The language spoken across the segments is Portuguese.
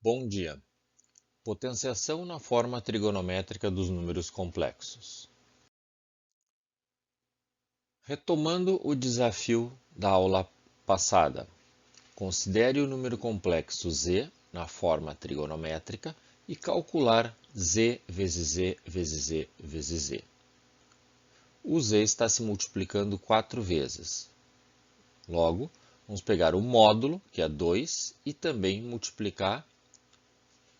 Bom dia. Potenciação na forma trigonométrica dos números complexos. Retomando o desafio da aula passada, considere o número complexo z na forma trigonométrica e calcular z vezes z vezes z vezes z. O z está se multiplicando 4 vezes. Logo, vamos pegar o módulo, que é 2, e também multiplicar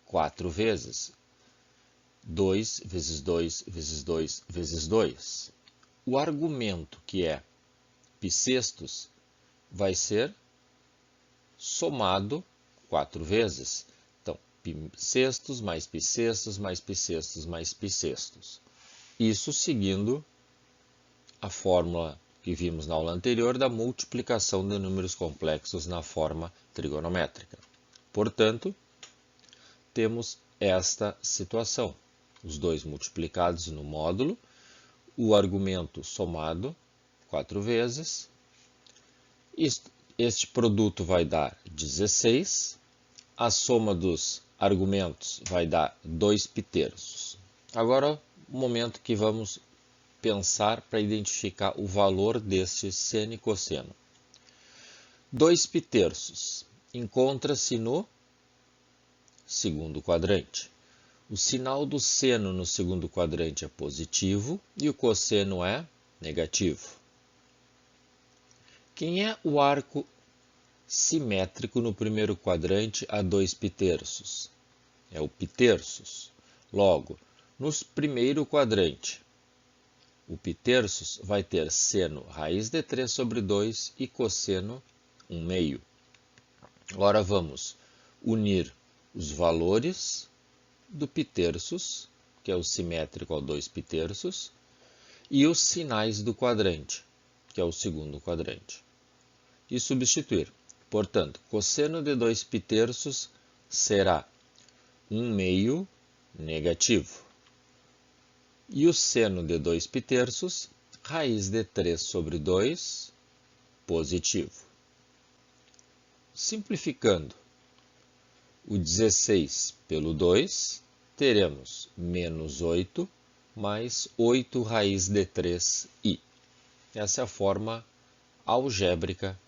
4 vezes. 2 vezes 2 vezes 2 vezes 2. O argumento, que é π-sextos, vai ser somado 4 vezes. Então, π-sextos mais π-sextos mais π-sextos mais π-sextos. Isso seguindo a fórmula que vimos na aula anterior da multiplicação de números complexos na forma trigonométrica. Portanto, temos esta situação. Os dois multiplicados no módulo, o argumento somado 4 vezes. Este produto vai dar 16. A soma dos argumentos vai dar 2 π-terços. Agora, o momento que vamos pensar para identificar o valor deste seno e cosseno. 2 π-terços encontra-se no segundo quadrante. O sinal do seno no segundo quadrante é positivo e o cosseno é negativo. Quem é o arco simétrico no primeiro quadrante a 2 π-terços? É o π-terços. Logo, no primeiro quadrante, o π-terços vai ter seno raiz de 3 sobre 2 e cosseno 1/2. Agora vamos unir os valores do π-terços, que é o simétrico ao 2 π-terços, e os sinais do quadrante, que é o segundo quadrante, e substituir. Portanto, cosseno de 2 π-terços será 1/2 negativo. E o seno de 2 π-terços, raiz de 3 sobre 2, positivo. Simplificando o 16 pelo 2, teremos menos 8 mais 8 raiz de 3i. Essa é a forma algébrica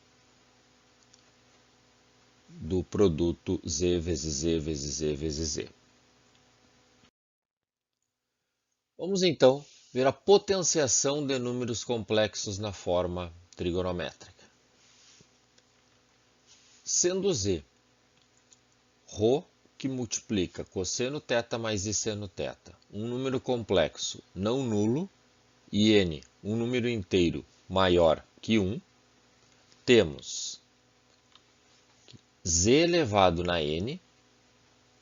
do produto z vezes z vezes z vezes z. Vamos então ver a potenciação de números complexos na forma trigonométrica. Sendo z ρ, que multiplica cosseno θ mais e seno θ, um número complexo não nulo, e n, um número inteiro maior que 1, temos z elevado na n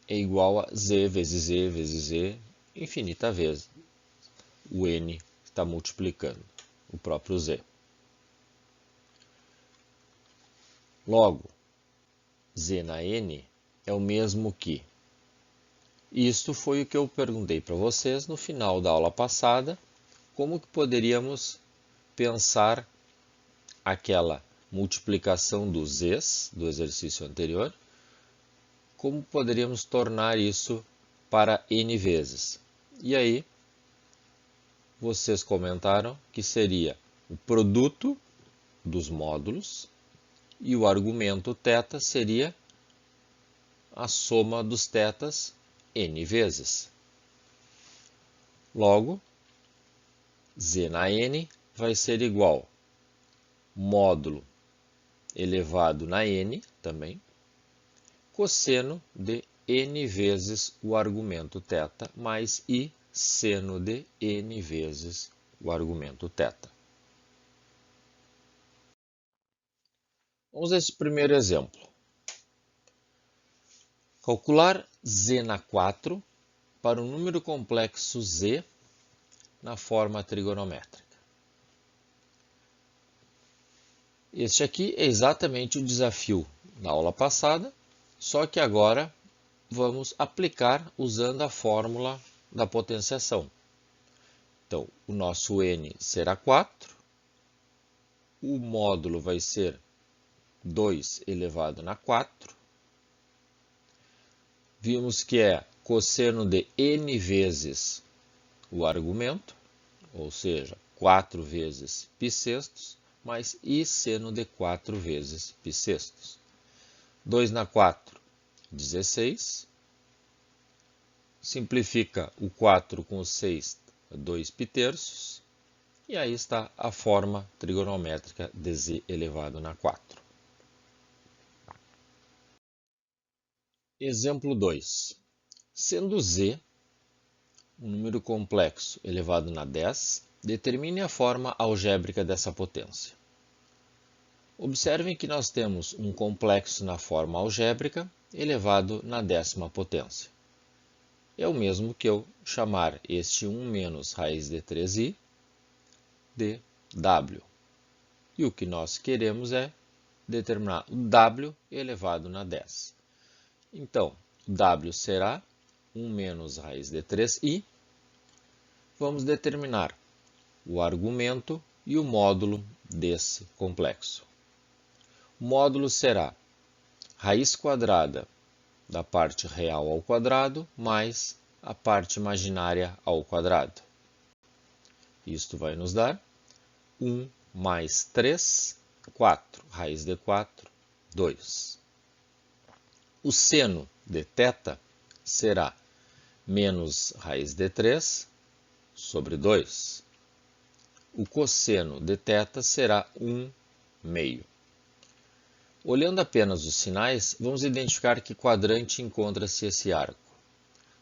é igual a z vezes z vezes z infinita vezes. O n está multiplicando o próprio z. Logo, z na n é o mesmo que. Isto foi o que eu perguntei para vocês no final da aula passada, como que poderíamos pensar aquela multiplicação dos z's do exercício anterior, como poderíamos tornar isso para n vezes. E aí, vocês comentaram que seria o produto dos módulos e o argumento θ seria a soma dos θs n vezes. Logo, z na n vai ser igual módulo elevado na n também, cosseno de n vezes o argumento θ mais i seno de n vezes o argumento θ. Vamos a esse primeiro exemplo. Calcular z na 4 para um número complexo z na forma trigonométrica. Este aqui é exatamente o desafio da aula passada, só que agora vamos aplicar usando a fórmula da potenciação. Então, o nosso n será 4, o módulo vai ser 2 elevado na 4, vimos que é cosseno de n vezes o argumento, ou seja, 4 vezes π sextos, mais i seno de 4 vezes π sextos. 2 na 4, 16. Simplifica o 4 com o 6, 2 π terços. E aí está a forma trigonométrica de z elevado na 4. Exemplo 2. Sendo z um número complexo elevado na 10, determine a forma algébrica dessa potência. Observem que nós temos um complexo na forma algébrica elevado na 10ª potência. É o mesmo que eu chamar este 1 menos raiz de 3i de w. E o que nós queremos é determinar o w elevado na 10. Então, w será 1 menos raiz de 3i. Vamos determinar o argumento e o módulo desse complexo. O módulo será raiz quadrada da parte real ao quadrado mais a parte imaginária ao quadrado. Isto vai nos dar 1 mais 3, 4. Raiz de 4, 2. O seno de θ será menos raiz de 3 sobre 2. O cosseno de θ será 1 meio. Olhando apenas os sinais, vamos identificar que quadrante encontra-se esse arco.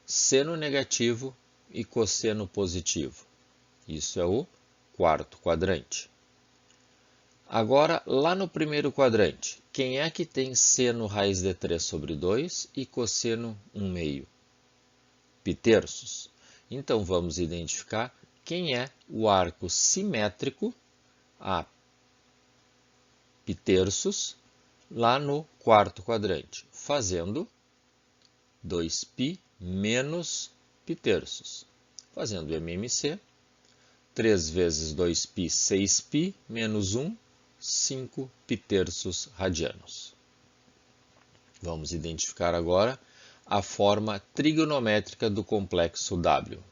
Seno negativo e cosseno positivo. Isso é o quarto quadrante. Agora, lá no primeiro quadrante, quem é que tem seno raiz de 3 sobre 2 e cosseno 1 meio? Π terços. Então, vamos identificar quem é o arco simétrico a π terços lá no quarto quadrante, fazendo 2π menos π terços. Fazendo MMC, 3 vezes 2π, 6π, menos 1, 5 π terços radianos. Vamos identificar agora a forma trigonométrica do complexo W.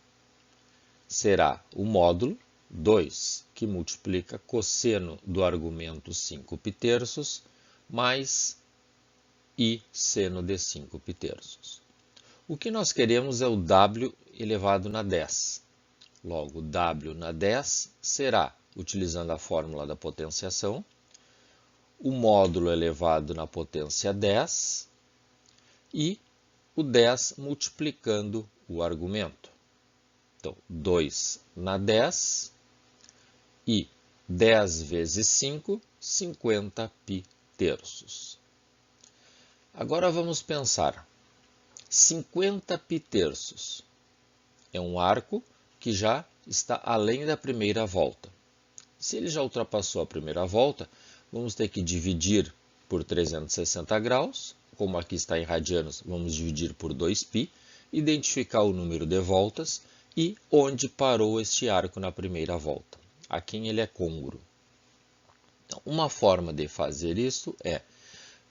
Será o módulo 2, que multiplica cosseno do argumento 5 π terços, mais i seno de 5 π terços. O que nós queremos é o W elevado na 10. Logo, W na 10 será, utilizando a fórmula da potenciação, o módulo elevado na potência 10 e o 10 multiplicando o argumento. Então, 2 na 10 e 10 vezes 5, 50 π terços. Agora vamos pensar. 50 π terços é um arco que já está além da primeira volta. Se ele já ultrapassou a primeira volta, vamos ter que dividir por 360 graus. Como aqui está em radianos, vamos dividir por 2π, identificar o número de voltas e onde parou este arco na primeira volta, a quem ele é côngruo. Então, uma forma de fazer isso é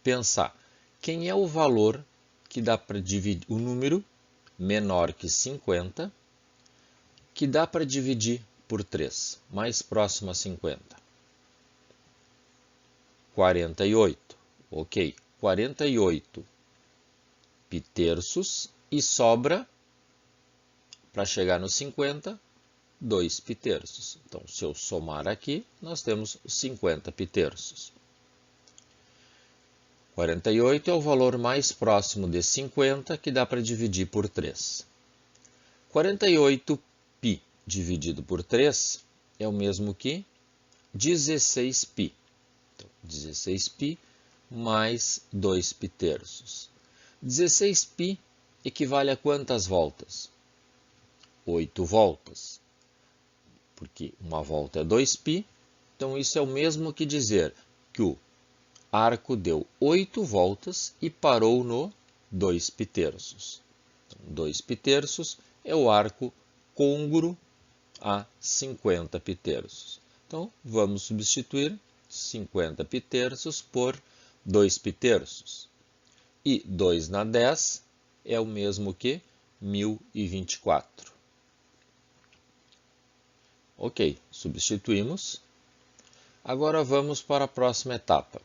pensar quem é o valor que dá para dividir, o número menor que 50, que dá para dividir por 3, mais próximo a 50. 48, ok. 48 π terços e sobra, para chegar no 50, 2 π terços. Então, se eu somar aqui, nós temos 50 π terços. 48 é o valor mais próximo de 50, que dá para dividir por 3. 48π dividido por 3 é o mesmo que 16π. Então, 16π mais 2 π terços. 16π equivale a quantas voltas? 8 voltas. Porque uma volta é 2π, então isso é o mesmo que dizer que o arco deu 8 voltas e parou no 2 π terços. Então, 2 π terços é o arco côngruo a 50 π terços. Então, vamos substituir 50 π terços por 2 π terços. E 2 na 10 é o mesmo que 1024. Ok, substituímos. Agora vamos para a próxima etapa.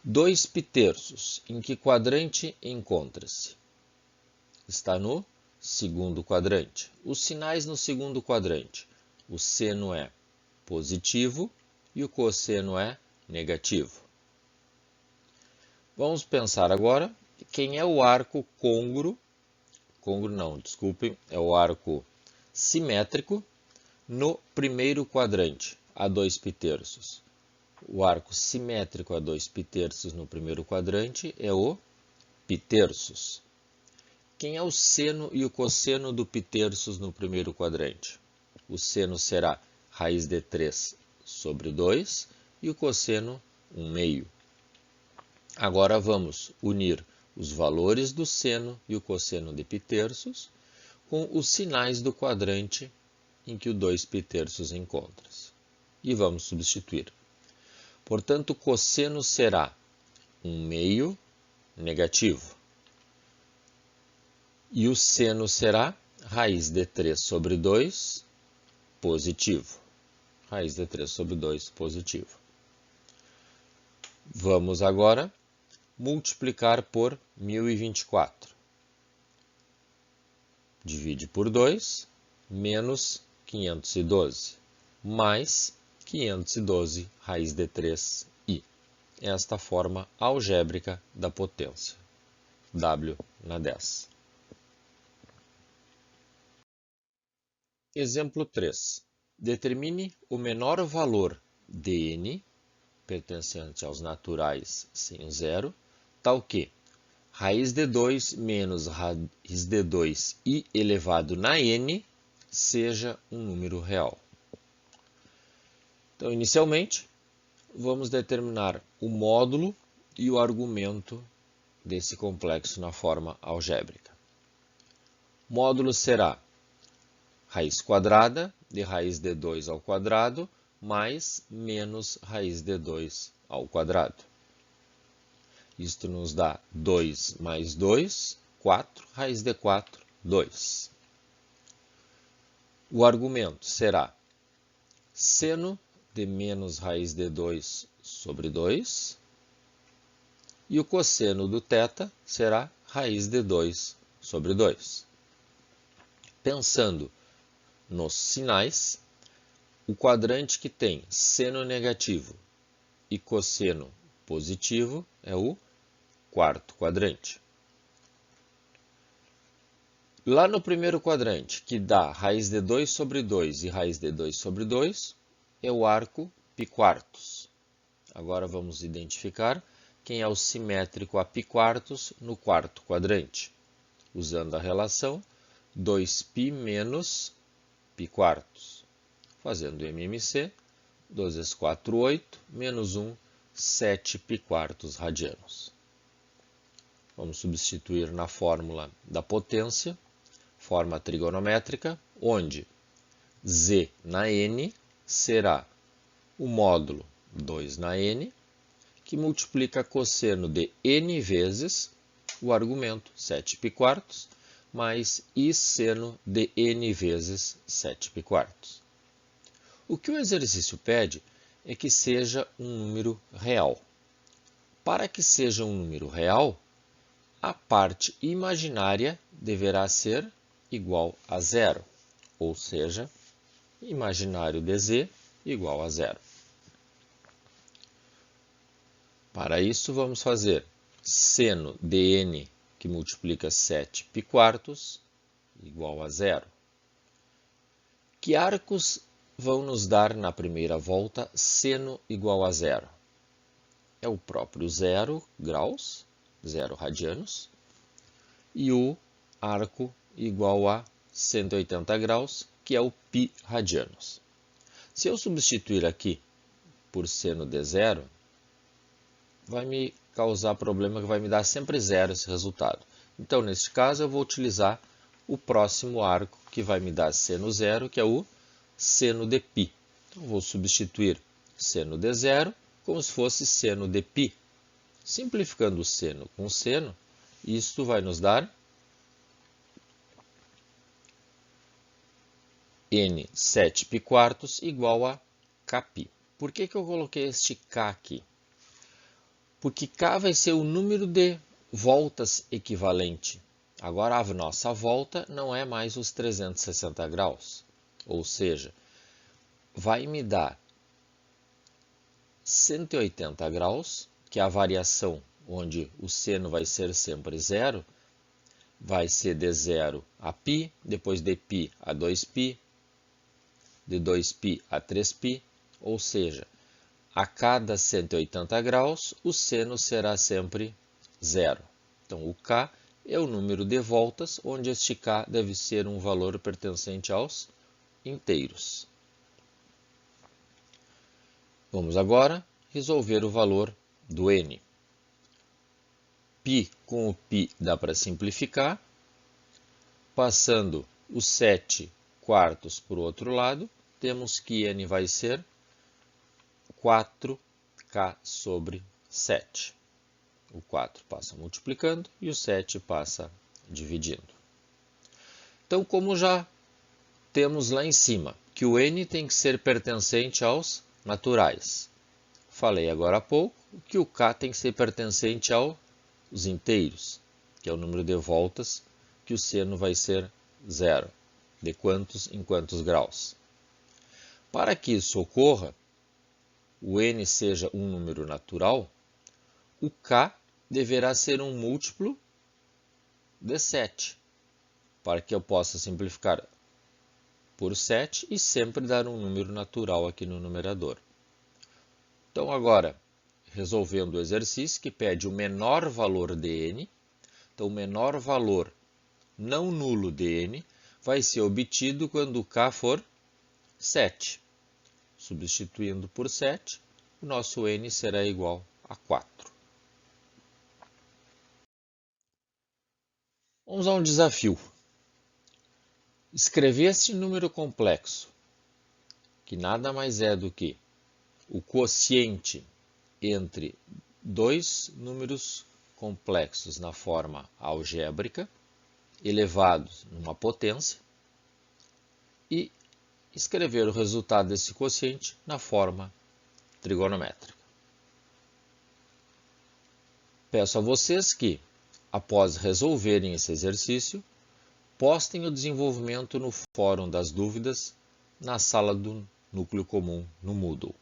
2 π-terços, em que quadrante encontra-se? Está no segundo quadrante. Os sinais no segundo quadrante. O seno é positivo e o cosseno é negativo. Vamos pensar agora quem é o arco côngruo, é o arco simétrico no primeiro quadrante, a 2 π-terços. O arco simétrico a 2 π-terços no primeiro quadrante é o π-terços. Quem é o seno e o cosseno do π-terços no primeiro quadrante? O seno será raiz de 3 sobre 2 e o cosseno 1/2. Agora vamos unir os valores do seno e o cosseno de π-terços com os sinais do quadrante em que o 2 π-terços encontra-se. E vamos substituir. Portanto, o cosseno será 1/2 negativo. E o seno será raiz de 3 sobre 2 positivo. Raiz de 3 sobre 2 positivo. Vamos agora multiplicar por 1024. Divide por 2, menos 512, mais 512 raiz de 3i. Esta forma algébrica da potência. W na 10. Exemplo 3. Determine o menor valor de n, pertencente aos naturais sem o zero, tal que raiz de 2 menos raiz de 2i elevado na n seja um número real. Então, inicialmente, vamos determinar o módulo e o argumento desse complexo na forma algébrica. Módulo será raiz quadrada de raiz de 2 ao quadrado mais menos raiz de 2 ao quadrado. Isto nos dá 2 mais 2, 4, raiz de 4, 2. O argumento será seno de menos raiz de 2 sobre 2, e o cosseno do θ será raiz de 2 sobre 2. Pensando nos sinais, o quadrante que tem seno negativo e cosseno positivo é o quarto quadrante. Lá no primeiro quadrante, que dá raiz de 2 sobre 2 e raiz de 2 sobre 2, é o arco π-quartos. Agora vamos identificar quem é o simétrico a π-quartos no quarto quadrante, usando a relação 2π menos π-quartos. Fazendo MMC, 2 vezes 4, 8, menos 1, 7 π-quartos radianos. Vamos substituir na fórmula da potência, forma trigonométrica, onde z na n será o módulo 2 na n, que multiplica cosseno de n vezes o argumento 7 π-quartos, mais i seno de n vezes 7 π-quartos. O que o exercício pede é que seja um número real. Para que seja um número real, a parte imaginária deverá ser igual a zero, ou seja, imaginário de z igual a zero. Para isso, vamos fazer seno de n, que multiplica 7 π-quartos, igual a zero. Que arcos vão nos dar na primeira volta seno igual a zero? É o próprio 0 graus, 0 radianos, e o arco igual a 180 graus, que é o π radianos. Se eu substituir aqui por seno de zero, vai me causar problema que vai me dar sempre zero esse resultado. Então, neste caso, eu vou utilizar o próximo arco, que vai me dar seno zero, que é o seno de π. Então, vou substituir seno de zero como se fosse seno de π. Simplificando o seno com seno, Isto vai nos dar N 7π igual a Kπ. Por que eu coloquei este K aqui? Porque K vai ser o número de voltas equivalente. Agora a nossa volta não é mais os 360 graus. Ou seja, vai me dar 180 graus, que é a variação onde o seno vai ser sempre zero. Vai ser de 0 a π, depois de π a 2π, de 2π a 3π, ou seja, a cada 180 graus, o seno será sempre zero. Então, o K é o número de voltas, onde este K deve ser um valor pertencente aos inteiros. Vamos agora resolver o valor do N. Π com o π dá para simplificar. Passando os 7 quartos para o outro lado, temos que N vai ser 4K sobre 7. O 4 passa multiplicando e o 7 passa dividindo. Então, como já temos lá em cima que o N tem que ser pertencente aos naturais, falei agora há pouco que o K tem que ser pertencente aos inteiros, que é o número de voltas que o seno vai ser zero, de quantos em quantos graus. Para que isso ocorra, o N seja um número natural, o K deverá ser um múltiplo de 7, para que eu possa simplificar por 7 e sempre dar um número natural aqui no numerador. Então agora, resolvendo o exercício que pede o menor valor de N, então o menor valor não nulo de N vai ser obtido quando o K for 7. Substituindo por 7, o nosso N será igual a 4. Vamos a um desafio. Escrever este número complexo, que nada mais é do que o quociente entre dois números complexos na forma algébrica, elevados numa potência, e escrever o resultado desse quociente na forma trigonométrica. Peço a vocês que, após resolverem esse exercício, postem o desenvolvimento no Fórum das Dúvidas, na sala do Núcleo Comum no Moodle.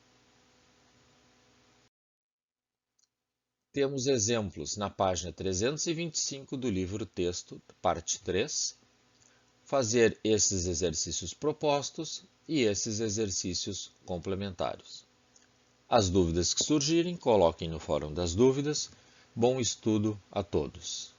Temos exemplos na página 325 do livro-texto, parte 3, fazer esses exercícios propostos e esses exercícios complementares. As dúvidas que surgirem, coloquem no Fórum das Dúvidas. Bom estudo a todos!